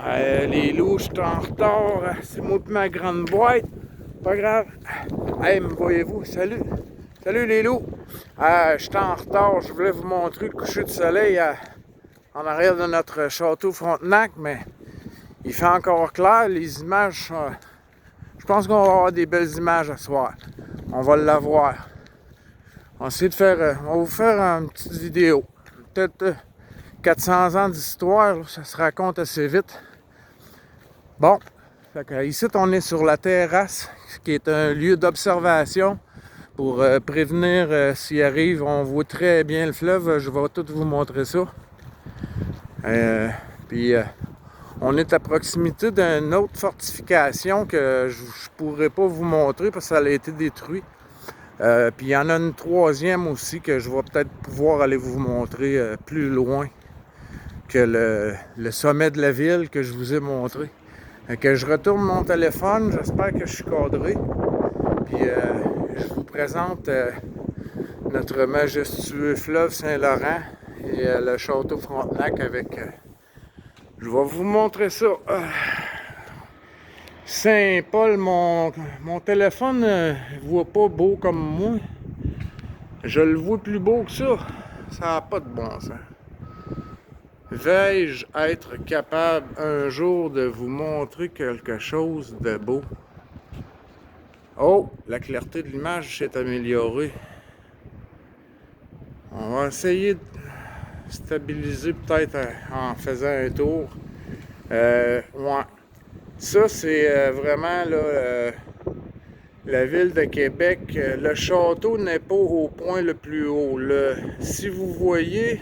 Les loups, je suis en retard. C'est moi et ma grande boîte. Pas grave. Hey, me voyez-vous? Salut. Salut les loups. Je suis en retard. Je voulais vous montrer le coucher de soleil en arrière de notre château Frontenac, mais il fait encore clair. Les images, je pense qu'on va avoir des belles images ce soir. On va l'avoir. On va essayer de faire, on va vous faire une petite vidéo. Peut-être 400 ans d'histoire, ça se raconte assez vite. Bon, ici on est sur la terrasse, qui est un lieu d'observation pour prévenir s'il arrive. On voit très bien le fleuve, je vais tout vous montrer ça. Puis on est à proximité d'une autre fortification que je ne pourrais pas vous montrer parce que ça a été détruit. Puis il y en a une troisième aussi que je vais peut-être pouvoir aller vous montrer plus loin que le sommet de la ville que je vous ai montré. Que je retourne mon téléphone, j'espère que je suis cadré. Puis je vous présente notre majestueux fleuve Saint-Laurent et le château Frontenac avec... je vais vous montrer ça. Saint-Paul, mon téléphone ne voit pas beau comme moi. Je le vois plus beau que ça. Ça n'a pas de bon sens. Vais-je être capable un jour de vous montrer quelque chose de beau? Oh, la clarté de l'image s'est améliorée. On va essayer de stabiliser peut-être en faisant un tour. Ouais. Ça, c'est vraiment là, la ville de Québec. Le château n'est pas au point le plus haut. Si vous voyez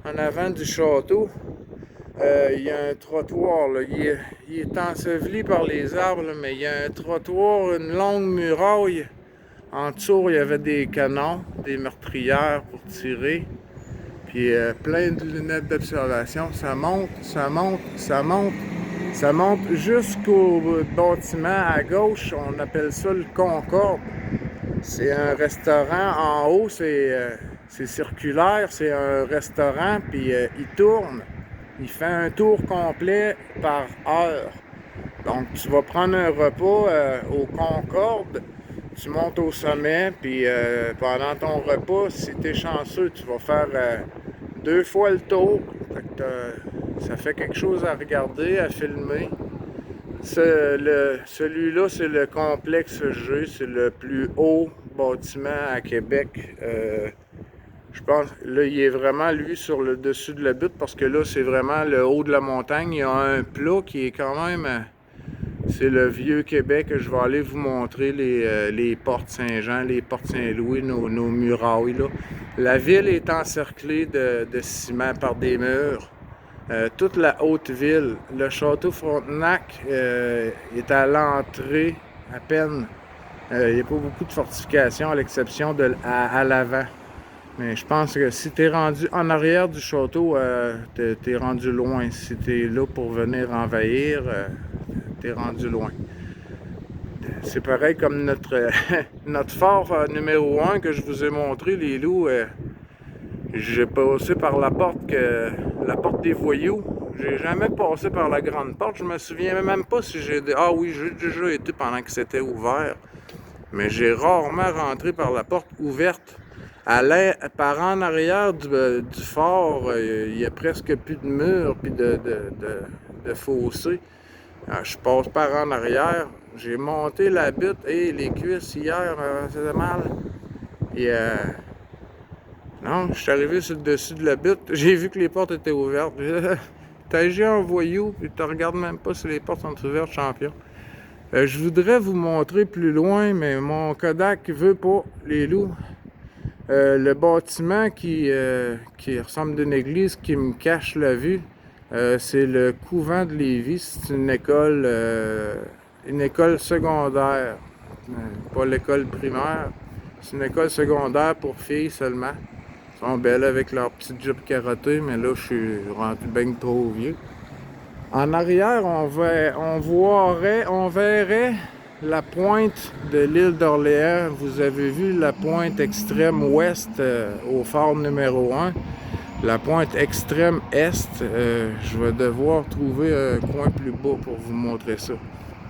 en avant du château, il y a un trottoir. Là. Il est enseveli par les arbres, là, mais il y a un trottoir, une longue muraille. En dessous, il y avait des canons, des meurtrières pour tirer. Puis plein de lunettes d'observation. Ça monte, ça monte, ça monte. Ça monte jusqu'au bâtiment à gauche. On appelle ça le Concorde. C'est un restaurant en haut, c'est circulaire, c'est un restaurant, puis il tourne. Il fait un tour complet par heure. Donc, tu vas prendre un repas au Concorde, tu montes au sommet, puis pendant ton repas, si tu es chanceux, tu vas faire 2 fois le tour. Ça fait quelque chose à regarder, à filmer. Celui-là, c'est le complexe G, c'est le plus haut bâtiment à Québec. Je pense, là, il est vraiment, lui, sur le dessus de la butte, parce que là, c'est vraiment le haut de la montagne. Il y a un plat qui est quand même... c'est le vieux Québec. Je vais aller vous montrer les portes Saint-Jean, les portes Saint-Louis, nos murailles, là. La ville est encerclée de ciment par des murs. Toute la haute ville. Le château Frontenac est à l'entrée à peine. Il n'y a pas beaucoup de fortifications à l'exception à l'avant. Mais je pense que si tu es rendu en arrière du château, tu es rendu loin. Si tu es là pour venir envahir, tu es rendu loin. C'est pareil comme notre, notre fort numéro 1 que je vous ai montré, les loups. J'ai passé par la porte des voyous. J'ai jamais passé par la grande porte. Je me souviens même pas si j'ai... Ah oui, j'ai déjà été pendant que c'était ouvert. Mais j'ai rarement rentré par la porte ouverte. Par en arrière du fort, il y a presque plus de murs puis de fossés. Je passe par en arrière. J'ai monté la butte et les cuisses hier, ça faisait mal. Et non, je suis arrivé sur le dessus de la butte. J'ai vu que les portes étaient ouvertes. T'agis un voyou, puis tu regardes même pas si les portes sont ouvertes, champion. Je voudrais vous montrer plus loin, mais mon Kodak veut pas, les loups. Le bâtiment qui ressemble d'une église qui me cache la vue, c'est le couvent de Lévis. C'est une école secondaire, pas l'école primaire. C'est une école secondaire pour filles seulement. Elles sont belles avec leur petite jupe carottée, mais là, je suis rendu bien trop vieux. En arrière, on verrait la pointe de l'île d'Orléans. Vous avez vu la pointe extrême ouest au phare numéro 1. La pointe extrême est, je vais devoir trouver un coin plus bas pour vous montrer ça.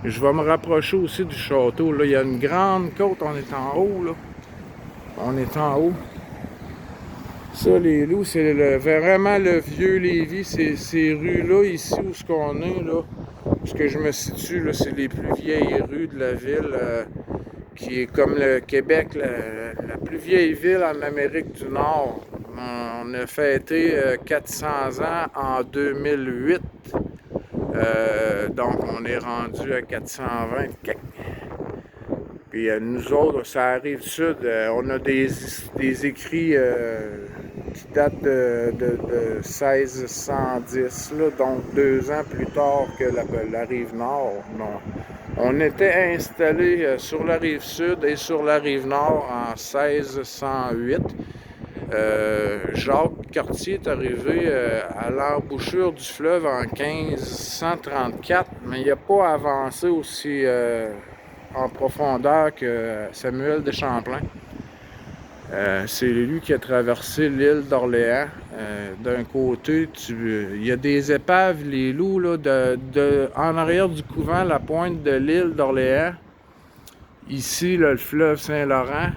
Je vais me rapprocher aussi du château. Là, il y a une grande côte, on est en haut. Là. On est en haut. Ça, les loups, c'est vraiment le vieux Lévis. Ces rues-là, ici où ce qu'on est, là, où ce que je me situe, là, c'est les plus vieilles rues de la ville, qui est comme le Québec, la plus vieille ville en Amérique du Nord. On a fêté 400 ans en 2008. Donc, on est rendu à 420 quelque. Puis nous autres, ça arrive sud, on a des écrits qui datent de 1610, là, donc 2 ans plus tard que la rive nord. Non. On était installé sur la rive sud et sur la rive nord en 1608. Jacques Cartier est arrivé à l'embouchure du fleuve en 1534, mais il n'a pas avancé aussi en profondeur que Samuel de Champlain. C'est lui qui a traversé l'île d'Orléans. D'un côté, il y a des épaves, les loups, là, en arrière du couvent, la pointe de l'île d'Orléans. Ici, là, le fleuve Saint-Laurent.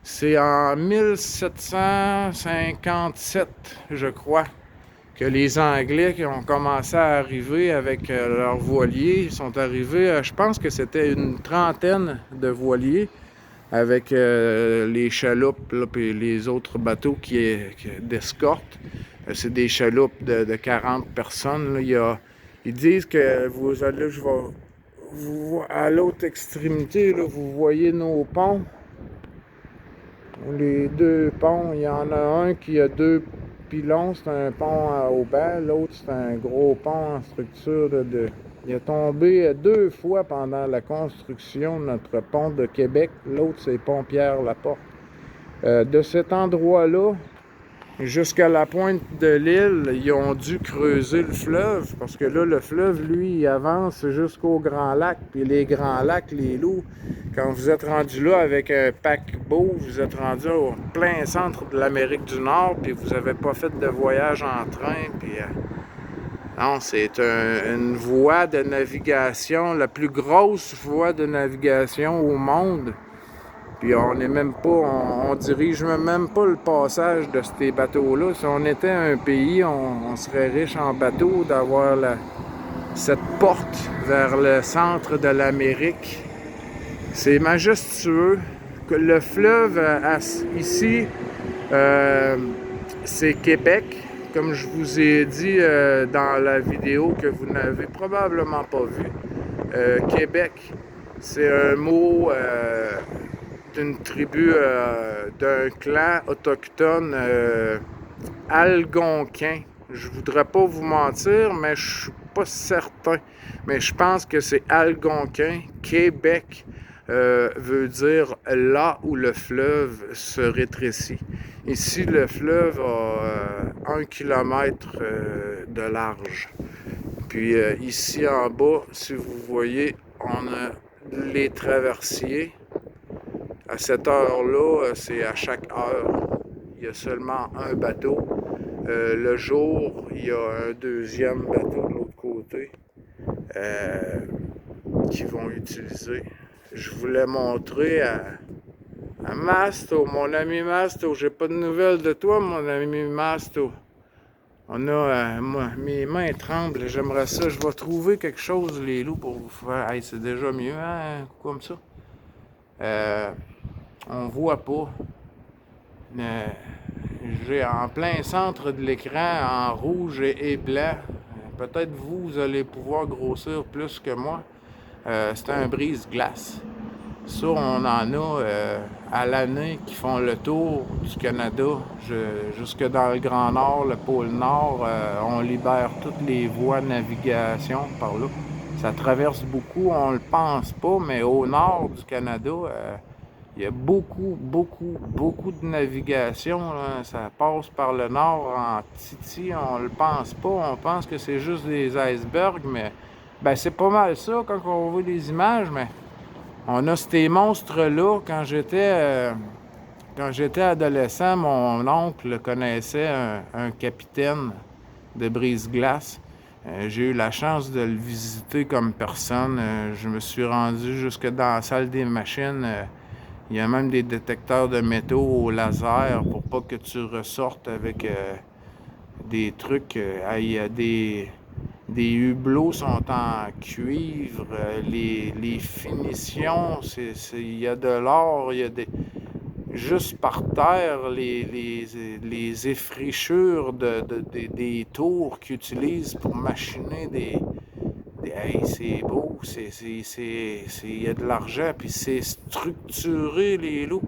C'est en 1757, je crois, que les Anglais qui ont commencé à arriver avec leurs voiliers sont arrivés, je pense que c'était une trentaine de voiliers avec les chaloupes et les autres bateaux d'escorte. C'est des chaloupes de 40 personnes. Là. Ils disent que vous allez, à l'autre extrémité, là, vous voyez nos ponts. Les deux ponts, il y en a un qui a 2 pylons, c'est un pont au banc, l'autre c'est un gros pont en structure de. Il a tombé 2 fois pendant la construction de notre pont de Québec, l'autre c'est pont Pierre-Laporte. De cet endroit-là jusqu'à la pointe de l'île, ils ont dû creuser le fleuve, parce que là, le fleuve, lui, il avance jusqu'au Grand Lac, puis les Grands Lacs, les loups, quand vous êtes rendu là avec un paquebot, vous êtes rendu au plein centre de l'Amérique du Nord, puis vous n'avez pas fait de voyage en train, puis non, c'est une voie de navigation, la plus grosse voie de navigation au monde. Puis on n'est même pas, on dirige même pas le passage de ces bateaux-là. Si on était un pays, on serait riche en bateaux d'avoir cette porte vers le centre de l'Amérique. C'est majestueux. Le fleuve ici, c'est Québec. Comme je vous ai dit dans la vidéo que vous n'avez probablement pas vue. Québec, c'est un mot d'une tribu, d'un clan autochtone algonquin. Je voudrais pas vous mentir, mais je suis pas certain. Mais je pense que c'est algonquin. Québec veut dire là où le fleuve se rétrécit. Ici, le fleuve a 1 kilomètre de large. Puis ici en bas, si vous voyez, on a les traversiers. À cette heure-là, c'est à chaque heure. Il y a seulement un bateau. Le jour, il y a un deuxième bateau de l'autre côté qu'ils vont utiliser. Je voulais montrer à Masto, mon ami Masto. J'ai pas de nouvelles de toi, mon ami Masto. On a, mes mains tremblent. J'aimerais ça. Je vais trouver quelque chose, les loups, pour vous faire. Hey, c'est déjà mieux, hein, comme ça. On voit pas. J'ai en plein centre de l'écran, en rouge et blanc. Peut-être vous allez pouvoir grossir plus que moi. C'est un brise-glace. Ça, on en a à l'année qui font le tour du Canada, jusque dans le Grand Nord, le pôle Nord. On libère toutes les voies de navigation par là. Ça traverse beaucoup, on le pense pas, mais au nord du Canada, il y a beaucoup de navigation. Là. Ça passe par le nord en Titi, on le pense pas. On pense que c'est juste des icebergs, mais ben, c'est pas mal ça quand on voit les images, mais on a ces monstres-là. Quand j'étais Quand j'étais adolescent, mon oncle connaissait un capitaine de brise-glace. J'ai eu la chance de le visiter comme personne. Je me suis rendu jusque dans la salle des machines. Il y a même des détecteurs de métaux au laser pour pas que tu ressortes avec des trucs. Il y a des hublots sont en cuivre. Les finitions, il y a de l'or, il y a des. Juste par terre, les effrichures des tours qu'ils utilisent pour machiner hey, c'est beau, il y a de l'argent, puis c'est structuré, les loups.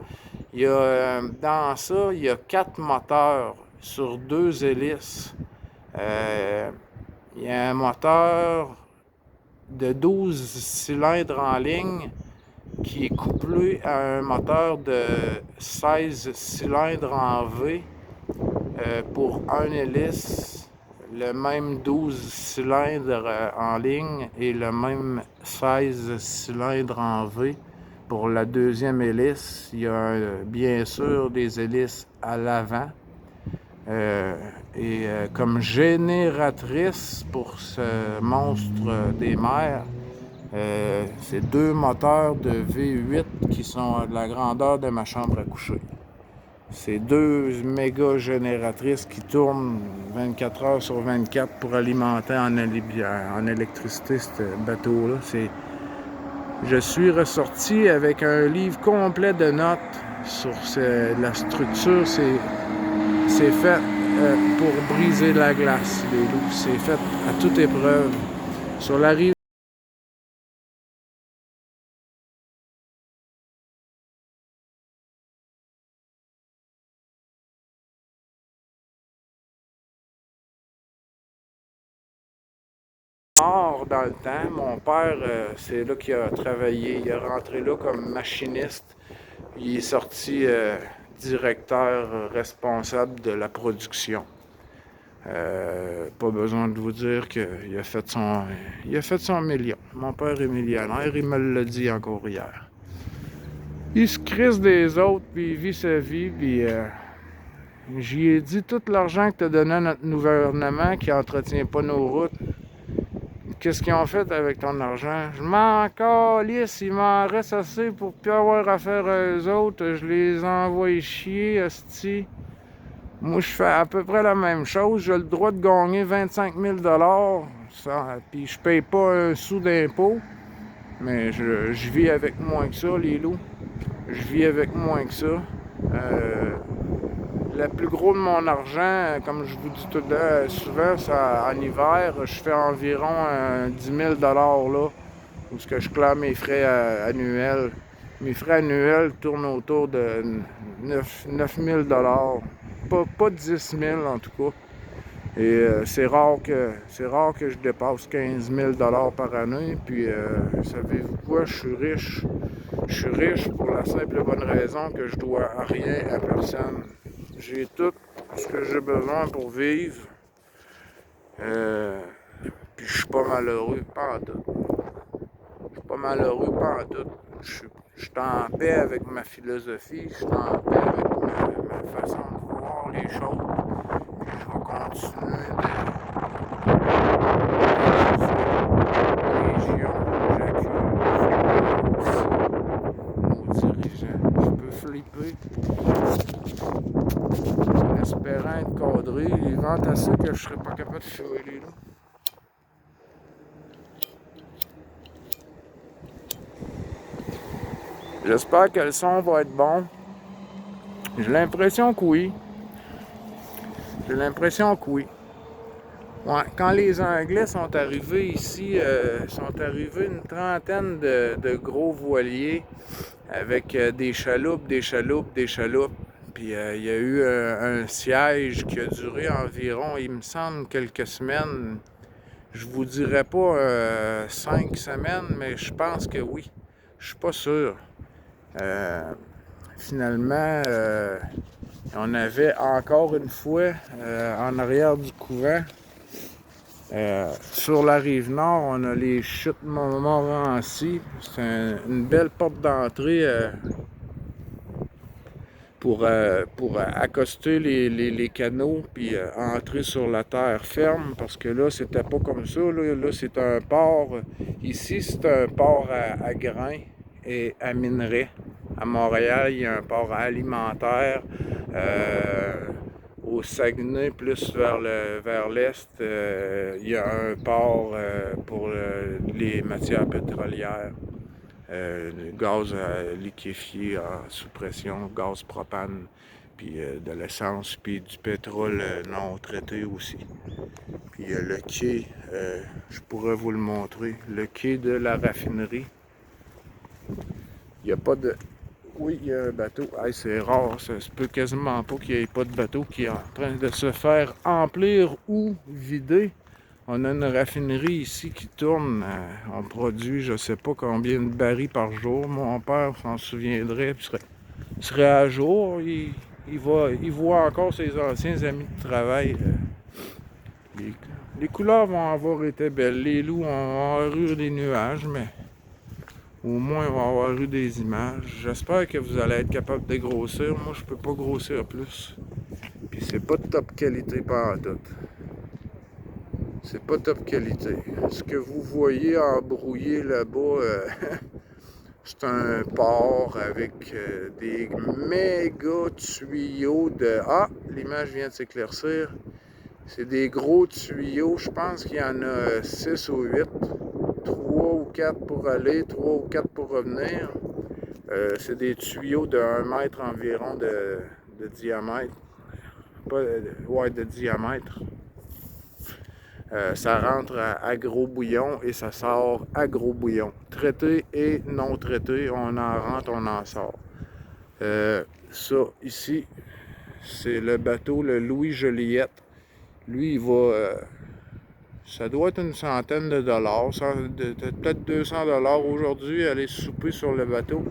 Il y a, dans ça, il y a 4 moteurs sur 2 hélices. Il y a un moteur de 12 cylindres en ligne qui est couplé à un moteur de 16 cylindres en V pour un hélice, le même 12 cylindres en ligne et le même 16 cylindres en V pour la deuxième hélice. Il y a bien sûr des hélices à l'avant. Comme génératrice pour ce monstre des mers, c'est 2 moteurs de V8 qui sont de la grandeur de ma chambre à coucher. C'est 2 méga génératrices qui tournent 24 heures sur 24 pour alimenter en électricité ce bateau-là. Je suis ressorti avec un livre complet de notes sur la structure. C'est fait pour briser la glace, les loups. C'est fait à toute épreuve. Sur la rive nord, dans le temps, mon père, c'est là qu'il a travaillé. Il est rentré là comme machiniste. Il est sorti directeur responsable de la production. Pas besoin de vous dire qu'il a fait son million. Mon père est millionnaire, il me l'a dit encore hier. Il se crisse des autres, puis il vit sa vie, puis j'y ai dit tout l'argent que t'as donné à notre gouvernement qui entretient pas nos routes. Qu'est-ce qu'ils ont fait avec ton argent? Je m'en calisse, il m'en reste assez pour plus avoir affaire à eux autres. Je les envoie chier, esti. Moi, je fais à peu près la même chose. J'ai le droit de gagner 25 000 puis je paye pas un sou d'impôt. Mais je vis avec moins que ça, les loups. Je vis avec moins que ça. Le plus gros de mon argent, comme je vous dis tout souvent, en hiver, je fais environ 10 000 là, où ce que je clame mes frais annuels. Mes frais annuels tournent autour de 9 000 pas 10 000 en tout cas. Et c'est rare que je dépasse 15 000 par année. Puis, savez-vous quoi? Je suis riche. Je suis riche pour la simple et bonne raison que je dois rien à personne. J'ai tout ce que j'ai besoin pour vivre. Puis je suis pas malheureux, pas en tout. Je suis pas malheureux, pas en tout. Je suis en paix avec ma philosophie. Je suis en paix avec ma façon de voir les choses. Puis je vais continuer de région. J'accuse nos dirigeants. Je peux flipper. En espérant être cadré, ils vantent assez que je serais pas capable de filer là. J'espère que le son va être bon. J'ai l'impression que oui. J'ai l'impression que oui. Ouais, quand les Anglais sont arrivés ici, sont arrivés une trentaine de gros voiliers avec des chaloupes. Puis il y a eu un siège qui a duré environ, il me semble, quelques semaines. Je vous dirais pas 5 semaines, mais je pense que oui. Je suis pas sûr. Finalement, on avait encore une fois en arrière du couvent, sur la rive nord, on a les chutes Montmorency. C'est une belle porte d'entrée pour accoster les canaux puis entrer sur la terre ferme, parce que là, c'était pas comme ça. Là c'est un port. Ici, c'est un port à grains et à minerais. À Montréal, il y a un port alimentaire. Au Saguenay, plus vers l'est, il y a un port pour les matières pétrolières. Le gaz liquéfié sous pression, gaz propane, puis de l'essence, puis du pétrole non traité aussi. Puis le quai, je pourrais vous le montrer, le quai de la raffinerie. Il n'y a pas de... Oui, il y a un bateau. Hey, c'est rare, ça se peut quasiment pas qu'il n'y ait pas de bateau qui est en train de se faire emplir ou vider. On a une raffinerie ici qui tourne. On produit je sais pas combien de barils par jour. Mon père s'en souviendrait, puis serait à jour. Il voit encore ses anciens amis de travail. Les couleurs vont avoir été belles. Les loups ont avoir eu des nuages, mais au moins il va avoir eu des images. J'espère que vous allez être capable de grossir. Moi, je peux pas grossir plus. Puis c'est pas de top qualité pantoute. C'est pas top qualité. Ce que vous voyez embrouillé là-bas, c'est un port avec des méga tuyaux de... Ah, l'image vient de s'éclaircir. C'est des gros tuyaux, je pense qu'il y en a 6 ou 8. 3 ou 4 pour aller, 3 ou 4 pour revenir. C'est des tuyaux de 1 mètre environ de diamètre. Ouais, de diamètre. Ça rentre à gros bouillon et ça sort à gros bouillon. Traité et non traité, on en rentre, on en sort. Ça, ici, c'est le bateau, le Louis Joliette. Lui, il va... ça doit être une centaine de dollars, peut-être 200 dollars aujourd'hui, aller souper sur le bateau.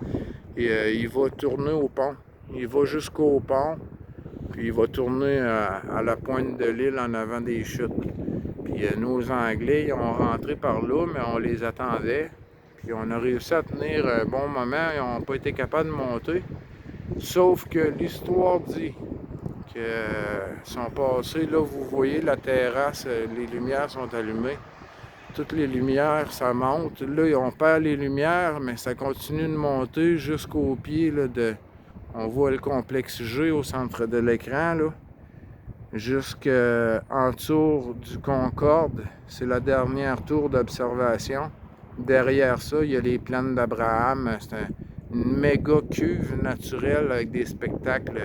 Et il va tourner au pont. Il va jusqu'au pont, puis il va tourner à la pointe de l'île en avant des chutes. Puis nos Anglais, ils ont rentré par là, mais on les attendait. Puis on a réussi à tenir un bon moment. Ils n'ont pas été capables de monter. Sauf que l'histoire dit qu'ils sont passés. Là, vous voyez la terrasse, les lumières sont allumées. Toutes les lumières, ça monte. Là, on perd les lumières, mais ça continue de monter jusqu'au pied là, de... On voit le complexe G au centre de l'écran, là. Jusqu'en tour du Concorde, c'est la dernière tour d'observation. Derrière ça, il y a les plaines d'Abraham. C'est une méga cuve naturelle avec des spectacles.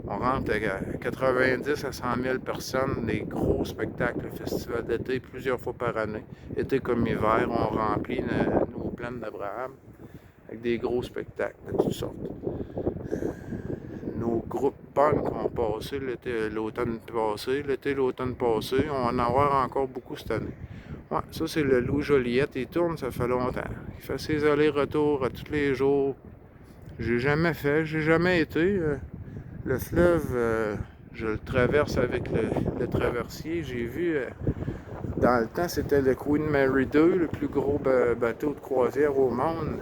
On rentre à 90 à 100 000 personnes, des gros spectacles, festival d'été plusieurs fois par année. Été comme hiver, on remplit nos plaines d'Abraham avec des gros spectacles de toutes sortes. Nos groupes punk ont passé l'automne passé. On va en avoir encore beaucoup cette année. Ouais, ça, c'est le Louis Joliette. Il tourne, ça fait longtemps. Il fait ses allers-retours à tous les jours. J'ai jamais été. Le fleuve, je le traverse avec le traversier. J'ai vu, dans le temps, c'était le Queen Mary 2, le plus gros bateau de croisière au monde.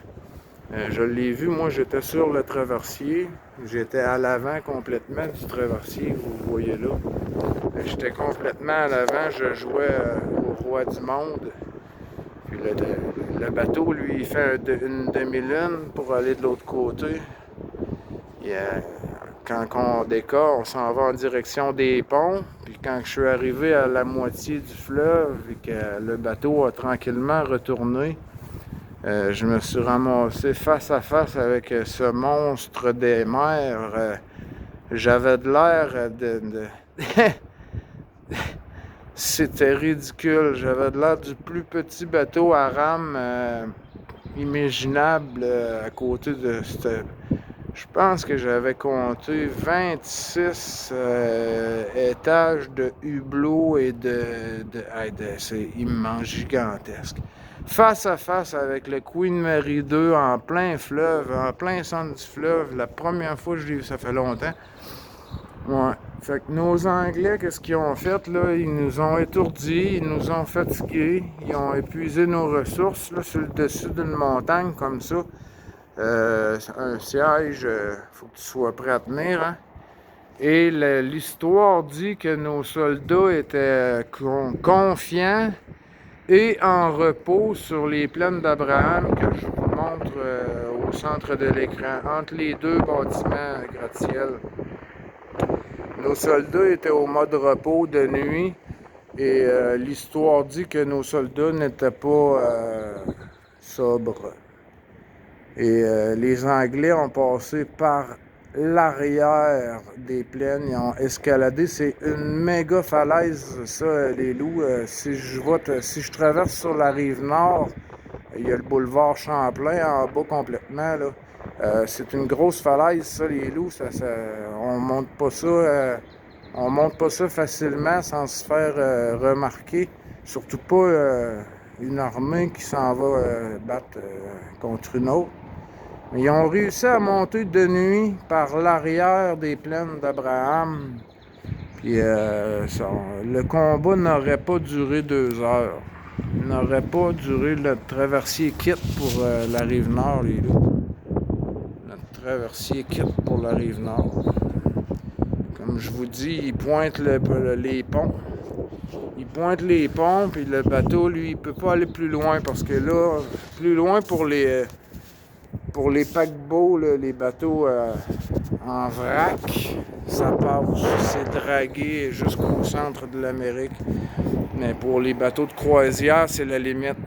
Je l'ai vu, moi j'étais sur le traversier, j'étais à l'avant complètement du traversier, vous voyez là. J'étais complètement à l'avant, je jouais au roi du monde. Puis le bateau, lui, il fait une demi-lune pour aller de l'autre côté. Quand on décolle, on s'en va en direction des ponts. Puis quand je suis arrivé à la moitié du fleuve et que le bateau a tranquillement retourné, je me suis ramassé face à face avec ce monstre des mers. J'avais de l'air de... C'était ridicule. J'avais de l'air du plus petit bateau à rame imaginable à côté de cette... Je pense que j'avais compté 26 étages de hublots et c'est immense, gigantesque. Face à face avec le Queen Mary 2 en plein fleuve, en plein centre du fleuve. La première fois que je l'ai vu, ça fait longtemps. Ouais. Fait que nos Anglais, qu'est-ce qu'ils ont fait, là? Ils nous ont étourdis, ils nous ont fatigués, ils ont épuisé nos ressources, là, sur le dessus d'une montagne, comme ça. Un siège, faut que tu sois prêt à tenir, hein? Et l'histoire dit que nos soldats étaient confiants et en repos sur les plaines d'Abraham que je vous montre au centre de l'écran, entre les deux bâtiments gratte-ciel. Nos soldats étaient au mode repos de nuit et l'histoire dit que nos soldats n'étaient pas sobres. Et les Anglais ont passé par l'arrière des plaines, ils ont escaladé. C'est une méga falaise, ça, les loups. Si je traverse sur la rive nord, il y a le boulevard Champlain en bas complètement, là. C'est une grosse falaise, ça, les loups. On monte pas ça. On monte pas ça facilement sans se faire remarquer. Surtout pas une armée qui s'en va battre contre une autre. Mais ils ont réussi à monter de nuit par l'arrière des plaines d'Abraham. Puis le combat n'aurait pas duré 2 heures. Il n'aurait pas duré le traversier quitte pour la rive nord, les loups. Le traversier quitte pour la rive nord. Comme je vous dis, ils pointent les ponts. Ils pointent les ponts, puis le bateau, lui, il peut pas aller plus loin parce que là, plus loin pour les paquebots, là, les bateaux en vrac, ça passe, c'est dragué jusqu'au centre de l'Amérique. Mais pour les bateaux de croisière, c'est la limite.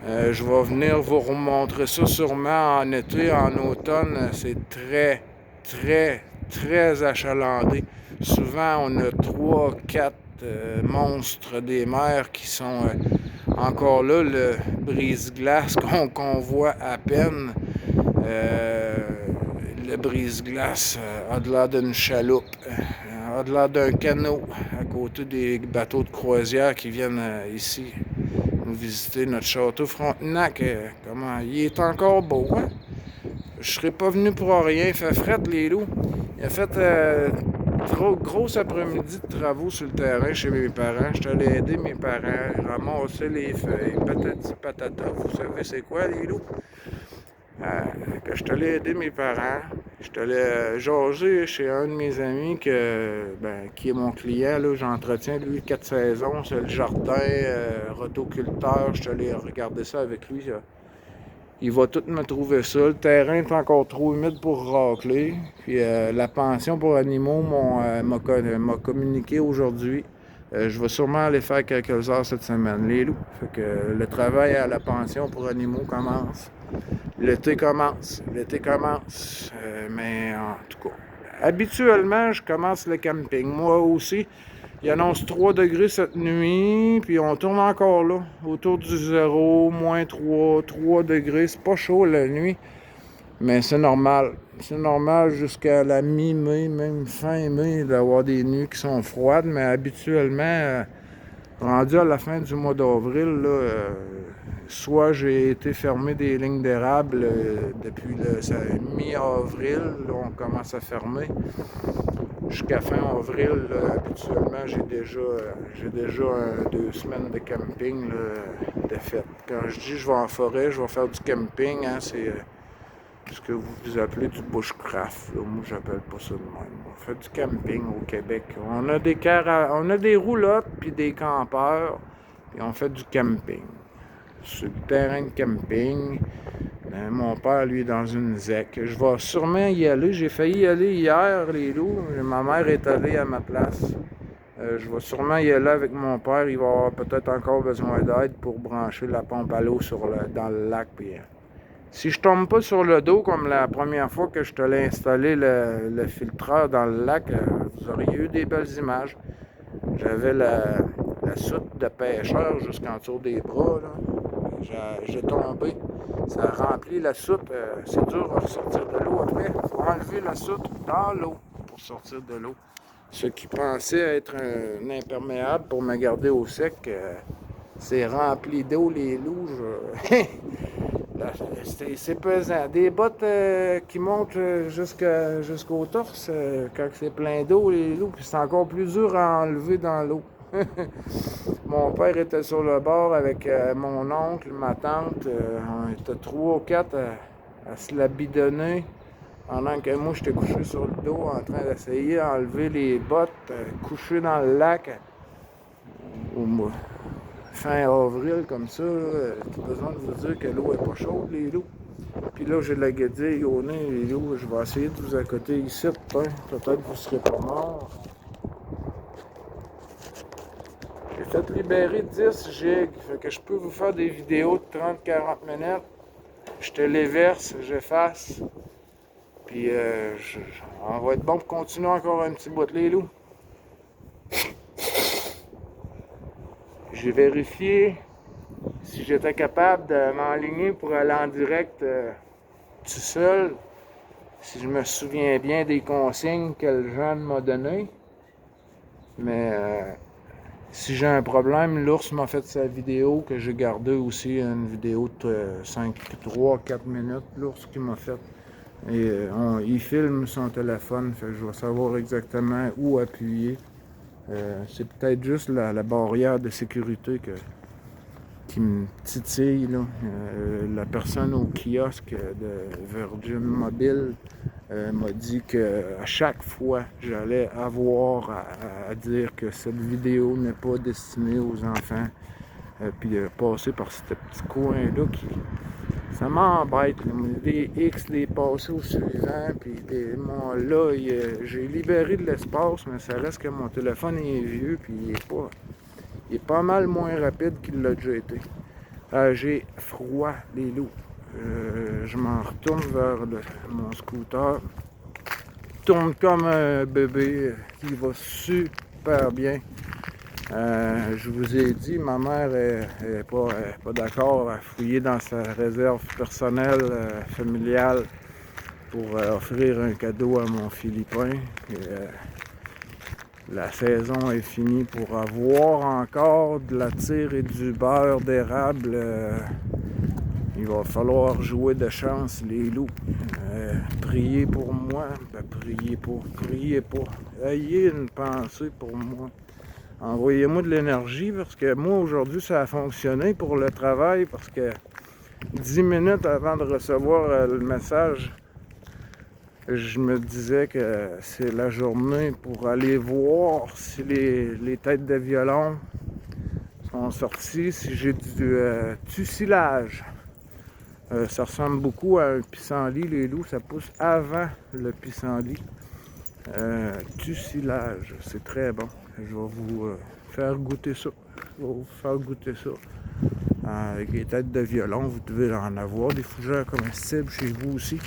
Je vais venir vous remontrer ça sûrement en été, en automne. C'est très, très, très achalandé. Souvent, on a 3, 4 monstres des mers qui sont encore là, le brise-glace qu'on voit à peine. Le brise-glace a de l'air d'une chaloupe, a de l'air d'un canot à côté des bateaux de croisière qui viennent ici nous visiter notre château Frontenac. Comment il est encore beau, hein? Je serais pas venu pour rien. Il fait fret, les loups. Il a fait gros après-midi de travaux sur le terrain chez mes parents. Je suis allé aider mes parents, ramasser les feuilles, patati patata. Vous savez c'est quoi, les loups? Que je suis allé aider mes parents. Je suis allé jaser chez un de mes amis qui est mon client. Là, j'entretiens lui 4 saisons. C'est le jardin rotoculteur. Je suis allé regarder ça avec lui. Il va tout me trouver ça. Le terrain est encore trop humide pour racler. Puis la pension pour animaux m'a communiqué aujourd'hui. Je vais sûrement aller faire quelques heures cette semaine, les loups. Fait que le travail à la pension pour animaux commence. L'été commence. Mais en tout cas, habituellement, je commence le camping. Moi aussi, il annonce 3 degrés cette nuit, puis on tourne encore là, autour du 0, moins 3 degrés. C'est pas chaud la nuit, mais c'est normal. C'est normal jusqu'à la mi-mai, même fin mai, d'avoir des nuits qui sont froides, mais habituellement, rendu à la fin du mois d'avril, soit j'ai été fermé des lignes d'érable depuis le mi-avril, là, on commence à fermer. Jusqu'à fin avril, là, habituellement, j'ai déjà 2 semaines de camping là, de fait. Quand je dis je vais en forêt, je vais faire du camping, hein, c'est ce que vous appelez du bushcraft. Là. Moi, j'appelle pas ça de même. On fait du camping au Québec. On a des roulottes puis des campeurs, puis on fait du camping. Sur le terrain de camping. Mon père, lui, est dans une ZEC. Je vais sûrement y aller. J'ai failli y aller hier, les loups. Ma mère est allée à ma place. Je vais sûrement y aller avec mon père. Il va avoir peut-être encore besoin d'aide pour brancher la pompe à l'eau dans le lac. Puis, si je tombe pas sur le dos comme la première fois que je te l'ai installé le filtreur dans le lac, vous auriez eu des belles images. J'avais la soute de pêcheur jusqu'en dessous des bras. J'ai tombé. Ça a rempli la soute. C'est dur à ressortir de l'eau après. Il faut enlever la soute dans l'eau pour sortir de l'eau. Ce qui pensait être un imperméable pour me garder au sec, c'est rempli d'eau, les loups. C'est pesant. Des bottes qui montent jusqu'au torse quand c'est plein d'eau, les loups, puis c'est encore plus dur à enlever dans l'eau. Mon père était sur le bord avec mon oncle, ma tante. On était 3 ou 4 à se la bidonner pendant que moi j'étais couché sur le dos en train d'essayer d'enlever les bottes, couché dans le lac fin avril comme ça. J'ai besoin de vous dire que l'eau est pas chaude, les loups. Puis là, j'ai de la guédille au nez, les loups. Je vais essayer de vous accoter ici, peut-être que vous ne serez pas morts. J'ai fait libérer 10 gigs, fait que je peux vous faire des vidéos de 30-40 minutes. Je te les verse, j'efface. Puis on va être bon pour continuer encore un petit bout de les loups. J'ai vérifié si j'étais capable de m'enligner pour aller en direct tout seul. Si je me souviens bien des consignes que le jeune m'a données. Mais si j'ai un problème, l'ours m'a fait sa vidéo que j'ai gardée aussi, une vidéo de 3-4 minutes, l'ours qui m'a fait. Et il filme son téléphone, fait que je vais savoir exactement où appuyer. C'est peut-être juste la barrière de sécurité qui me titille, là. La personne au kiosque de Virgin Mobile m'a dit qu'à chaque fois j'allais avoir à dire que cette vidéo n'est pas destinée aux enfants, puis passer par ce petit coin-là qui... Ça m'embête, des X, les passer au suivant, puis là, j'ai libéré de l'espace, mais ça reste que mon téléphone est vieux, puis il est pas mal moins rapide qu'il l'a déjà été. J'ai froid, les loups. Je m'en retourne vers mon scooter. Il tourne comme un bébé, qui va super bien. Je vous ai dit, ma mère est pas d'accord à fouiller dans sa réserve personnelle, familiale, pour offrir un cadeau à mon Philippin. La saison est finie pour avoir encore de la tire et du beurre d'érable. Il va falloir jouer de chance, les loups. Priez pour moi. Ben, priez pas. Ayez une pensée pour moi. Envoyez-moi de l'énergie parce que moi, aujourd'hui, ça a fonctionné pour le travail parce que 10 minutes avant de recevoir le message, je me disais que c'est la journée pour aller voir si les têtes de violon sont sorties, si j'ai du tucilage. Ça ressemble beaucoup à un pissenlit, les loups, ça pousse avant le pissenlit. Tucilage, c'est très bon. Je vais vous faire goûter ça. Avec les têtes de violon, vous devez en avoir des fougères comestibles chez vous aussi.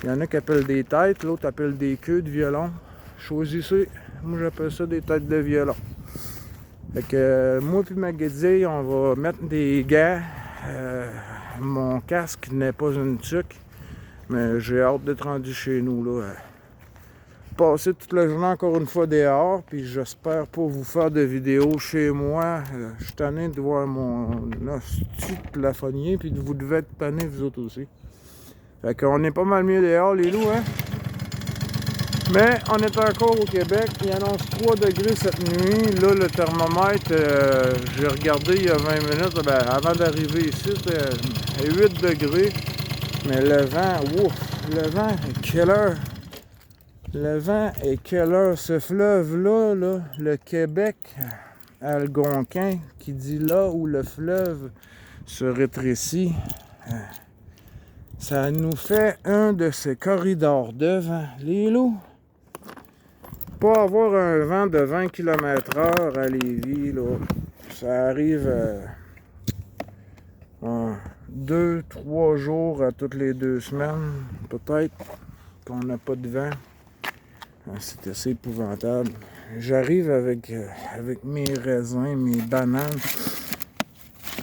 Il y en a qui appellent des têtes, l'autre appelle des queues de violon. Choisissez. Moi, j'appelle ça des têtes de violon. Fait que moi puis ma guédille, on va mettre des gants. Mon casque n'est pas une tuque, mais j'ai hâte d'être rendu chez nous, là. Passer toute la journée encore une fois dehors, puis j'espère pas vous faire de vidéos chez moi. Je suis tanné de voir mon hostie de plafonnier, puis vous devez être tanné vous autres aussi. Fait qu'on est pas mal mieux dehors, les loups, hein? Mais on est encore au Québec, il annonce 3 degrés cette nuit. Là, le thermomètre, j'ai regardé il y a 20 minutes, ben, avant d'arriver ici, c'était 8 degrés. Mais le vent, ouf, le vent, quelle heure? Le vent et quelle heure? Ce fleuve-là, là, le Québec algonquin, qui dit là où le fleuve se rétrécit, ça nous fait un de ces corridors de vent. Les loups, pas avoir un vent de 20 km/h à Lévis, là, ça arrive 2-3 jours à toutes les 2 semaines, peut-être, qu'on n'a pas de vent. C'est assez épouvantable. J'arrive avec mes raisins, mes bananes,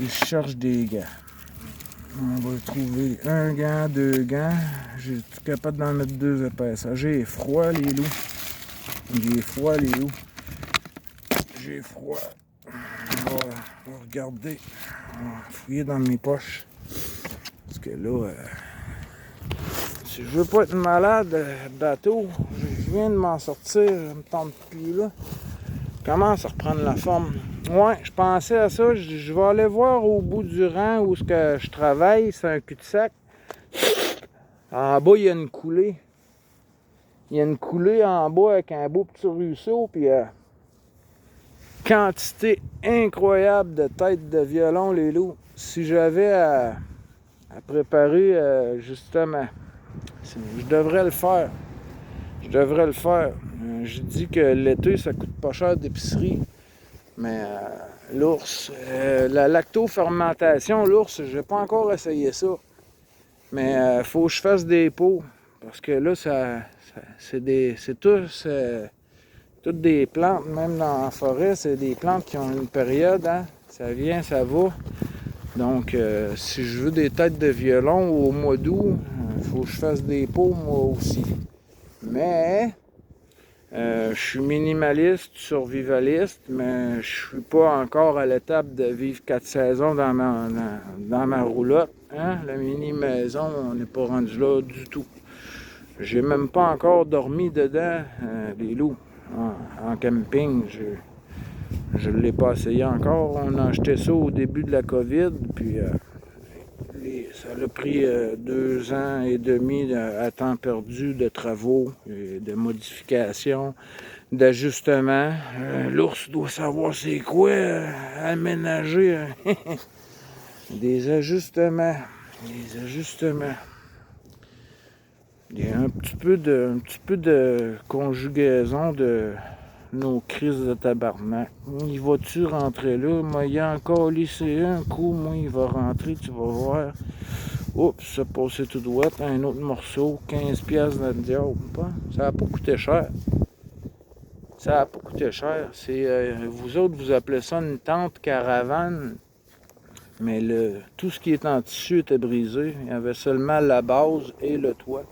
et je cherche des gants. On va trouver un gant, 2 gants. J'ai tout capable d'en mettre 2 épaisseurs. J'ai froid, les loups. J'ai froid. On va regarder. On va fouiller dans mes poches. Parce que là, si je veux pas être malade bateau, je viens de m'en sortir, je me tente plus là. Je commence à reprendre la forme. Ouais, je pensais à ça, je vais aller voir au bout du rang où ce que je travaille, c'est un cul-de-sac. En bas, il y a une coulée. Il y a une coulée en bas avec un beau petit ruisseau, puis quantité incroyable de têtes de violon, les loups. Si j'avais à préparer, justement, je devrais le faire. Je devrais le faire. Je dis que l'été, ça coûte pas cher d'épicerie. Mais l'ours, la lactofermentation, l'ours, j'ai pas encore essayé ça. Mais faut que je fasse des pots. Parce que là, c'est toutes des plantes, même dans la forêt, c'est des plantes qui ont une période, hein. Ça vient, ça va. Donc, si je veux des têtes de violon au mois d'août, il faut que je fasse des pots moi aussi. Mais je suis minimaliste, survivaliste, mais je suis pas encore à l'étape de vivre 4 saisons dans ma roulotte. Hein? La mini-maison, on n'est pas rendu là du tout. J'ai même pas encore dormi dedans, les loups, en camping. Je ne l'ai pas essayé encore. On a acheté ça au début de la COVID, puis ça a pris 2 ans et demi à temps perdu de travaux, et de modifications, d'ajustements. L'ours doit savoir c'est quoi aménager. Des ajustements. Des ajustements. Il y a un petit peu de conjugaison de nos crises de tabarnak. Il va-tu rentrer là? Moi, il a encore lycée un coup. Moi, il va rentrer, tu vas voir. Oups, ça passait tout droit. Un autre morceau, 15$ dans le diable. Ça n'a pas coûté cher. Ça n'a pas coûté cher. C'est, vous autres, vous appelez ça une tente caravane. Mais tout ce qui est en tissu était brisé. Il y avait seulement la base et le toit.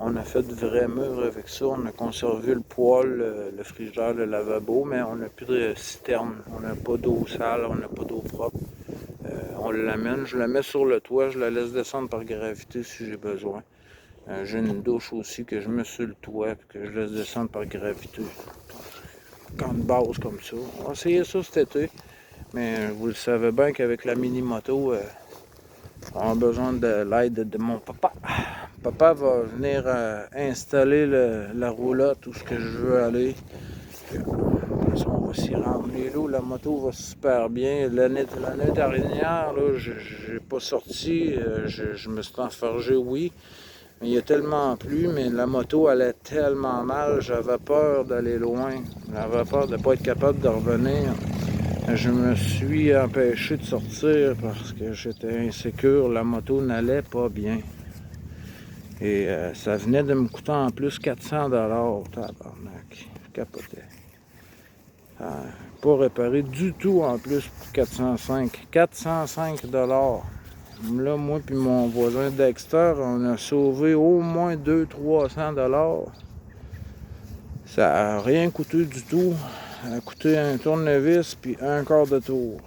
On a fait de vrais murs avec ça. On a conservé le poêle, le frigidaire, le lavabo, mais on n'a plus de citerne. On n'a pas d'eau sale, on n'a pas d'eau propre. On l'amène, je la mets sur le toit, je la laisse descendre par gravité si j'ai besoin. J'ai une douche aussi que je mets sur le toit et que je laisse descendre par gravité. Camp de base comme ça. On va essayer ça cet été. Mais vous le savez bien qu'avec la mini-moto, on a besoin de l'aide de mon papa. Papa va venir installer la roulotte où ce que je veux aller. On va s'y rendre. Les loups, la moto va super bien. L'année dernière, là, j'ai pas sorti. Je me suis enfargé, oui. Mais il y a tellement plu, mais la moto allait tellement mal. J'avais peur d'aller loin. J'avais peur de ne pas être capable de revenir. Je me suis empêché de sortir parce que j'étais insécure. La moto n'allait pas bien. Et ça venait de me coûter en plus 400$. Tabarnak. Je capotais. Pas réparé du tout en plus pour 405$. 405$. Là, moi puis mon voisin Dexter, on a sauvé au moins 200-300$. Ça n'a rien coûté du tout. Ça a coûté un tournevis puis un quart de tour.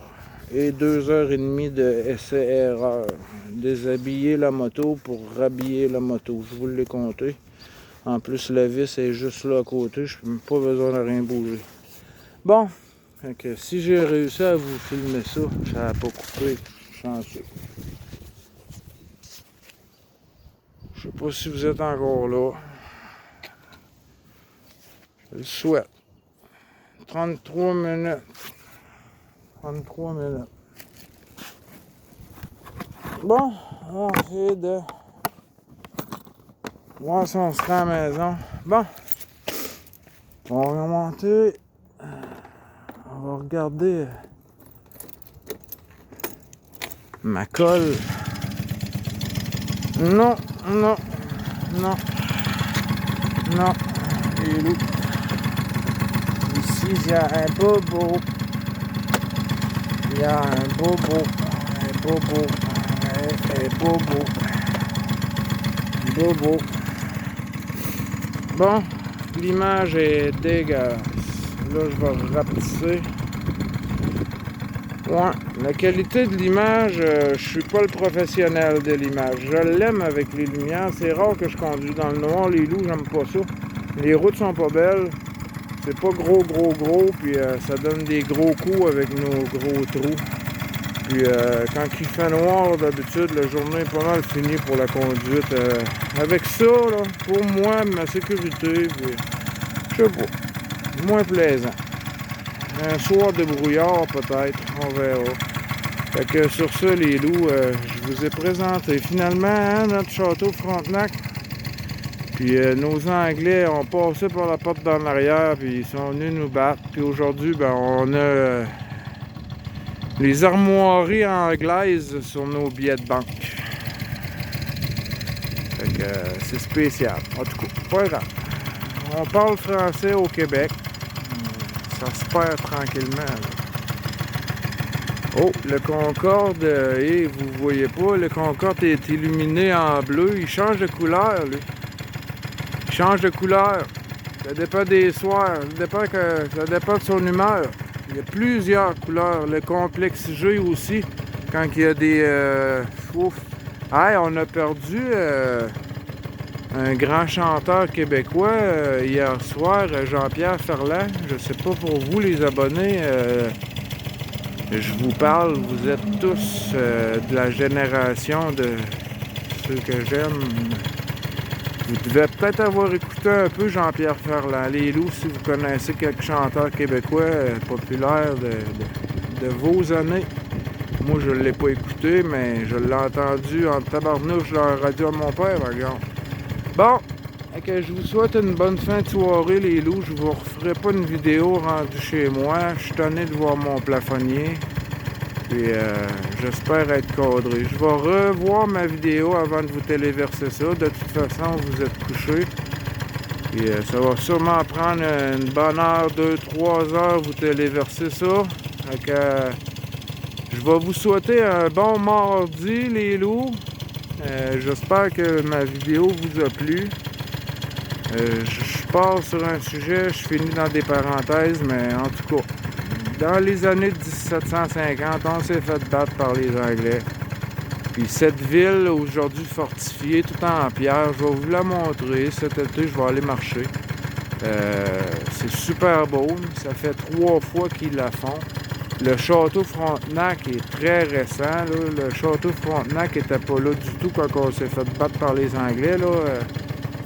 Et 2h30 d'essai-erreur. Déshabiller la moto pour rhabiller la moto. Je vous l'ai compté. En plus, la vis est juste là à côté. Je n'ai pas besoin de rien bouger. Bon, donc, si j'ai réussi à vous filmer ça, ça n'a pas coupé. Chanceux. Je sais pas si vous êtes encore là. Je le souhaite. 33 minutes. 33 minutes. Bon, on va essayer de voir si on se rend à la maison. Bon, on va remonter. On va regarder ma colle. Non, non, non, non. Les loups. Ici, il y a un bobo. Il y a un bobo. Un bobo. Un bobo. Un bobo. Bon, l'image est dégueulasse. Là, je vais rapetisser. Ouais, la qualité de l'image, je suis pas le professionnel de l'image. Je l'aime avec les lumières. C'est rare que je conduis dans le noir. Les loups, j'aime pas ça. Les routes sont pas belles. C'est pas gros, puis ça donne des gros coups avec nos gros trous. Puis quand il fait noir, d'habitude, la journée est pas mal finie pour la conduite. Avec ça, là, pour moi, ma sécurité, puis, je sais pas, moins plaisant. Un soir de brouillard, peut-être, on verra. Fait que sur ça, les loups, je vous ai présenté finalement hein, notre château Frontenac. Puis nos Anglais ont passé par la porte d'en arrière, puis ils sont venus nous battre. Puis aujourd'hui, ben, on a les armoiries anglaises sur nos billets de banque. Fait que c'est spécial. En tout cas, pas grave. On parle français au Québec. Ça se perd tranquillement. Là. Oh, le Concorde, vous voyez pas, le Concorde est illuminé en bleu. Il change de couleur, lui. Il change de couleur. Ça dépend des soirs. Ça dépend de son humeur. Il y a plusieurs couleurs. Le complexe G aussi. Quand il y a des... ouf. Hey, on a perdu un grand chanteur québécois hier soir, Jean-Pierre Ferland. Je sais pas pour vous, les abonnés. Je vous parle, vous êtes tous de la génération de ceux que j'aime. Vous devez peut-être avoir écouté un peu Jean-Pierre Ferland. Les loups, si vous connaissez quelques chanteurs québécois populaires de vos années. Moi, je ne l'ai pas écouté, mais je l'ai entendu en tabarnouche dans la radio à mon père, par exemple. Bon, okay, je vous souhaite une bonne fin de soirée, les loups. Je vous referai pas une vidéo rendue chez moi. Je suis tanné de voir mon plafonnier. Puis j'espère être cadré. Je vais revoir ma vidéo avant de vous téléverser ça. De toute façon, vous êtes couchés. Puis ça va sûrement prendre une bonne heure, 2-3 heures, vous téléverser ça. Fait que, je vais vous souhaiter un bon mardi, les loups. J'espère que ma vidéo vous a plu. Je pars sur un sujet, je finis dans des parenthèses, mais en tout cas, dans les années 1750, on s'est fait battre par les Anglais. Puis cette ville, aujourd'hui fortifiée, tout en pierre, je vais vous la montrer. Cet été, je vais aller marcher. C'est super beau. Ça fait 3 fois qu'ils la font. Le château Frontenac est très récent. Là. Le château Frontenac n'était pas là du tout quand on s'est fait battre par les Anglais. Là.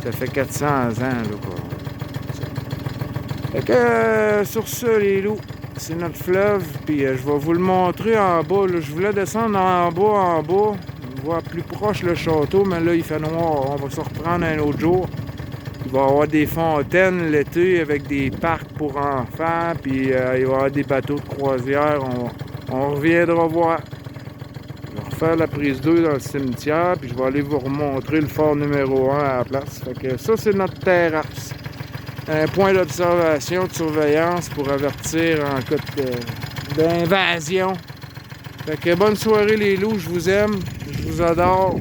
Ça fait 400 ans. Là, quoi. Fait que, sur ça, les loups, c'est notre fleuve. Puis je vais vous le montrer en bas. Là. Je voulais descendre en bas, voir plus proche le château, mais là, il fait noir. On va se reprendre un autre jour. Il va y avoir des fontaines l'été avec des parcs pour enfants, puis il va y avoir des bateaux de croisière. On reviendra voir. Je vais refaire la prise 2 dans le cimetière, puis je vais aller vous remontrer le fort numéro 1 à la place. Fait que ça, c'est notre terrasse. Un point d'observation, de surveillance pour avertir en cas d'invasion. Fait que bonne soirée les loups, je vous aime, je vous adore.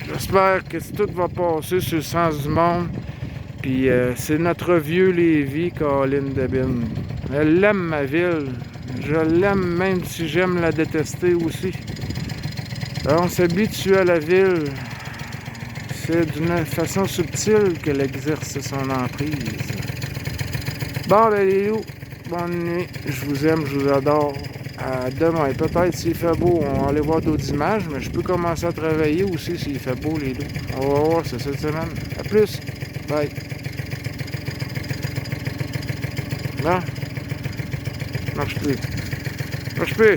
J'espère que tout va passer sur le sens du monde. Puis c'est notre vieux Lévis, Colin Debine. Elle l'aime, ma ville. Je l'aime même si j'aime la détester aussi. On s'habitue à la ville. C'est d'une façon subtile qu'elle exerce son emprise. Bon, ben les loups, bonne nuit. Je vous aime, je vous adore. À demain. Peut-être s'il fait beau, on va aller voir d'autres images, mais je peux commencer à travailler aussi s'il fait beau, les loups. On va voir ça cette semaine. À plus. Bye. Non. Marche plus. Marche plus.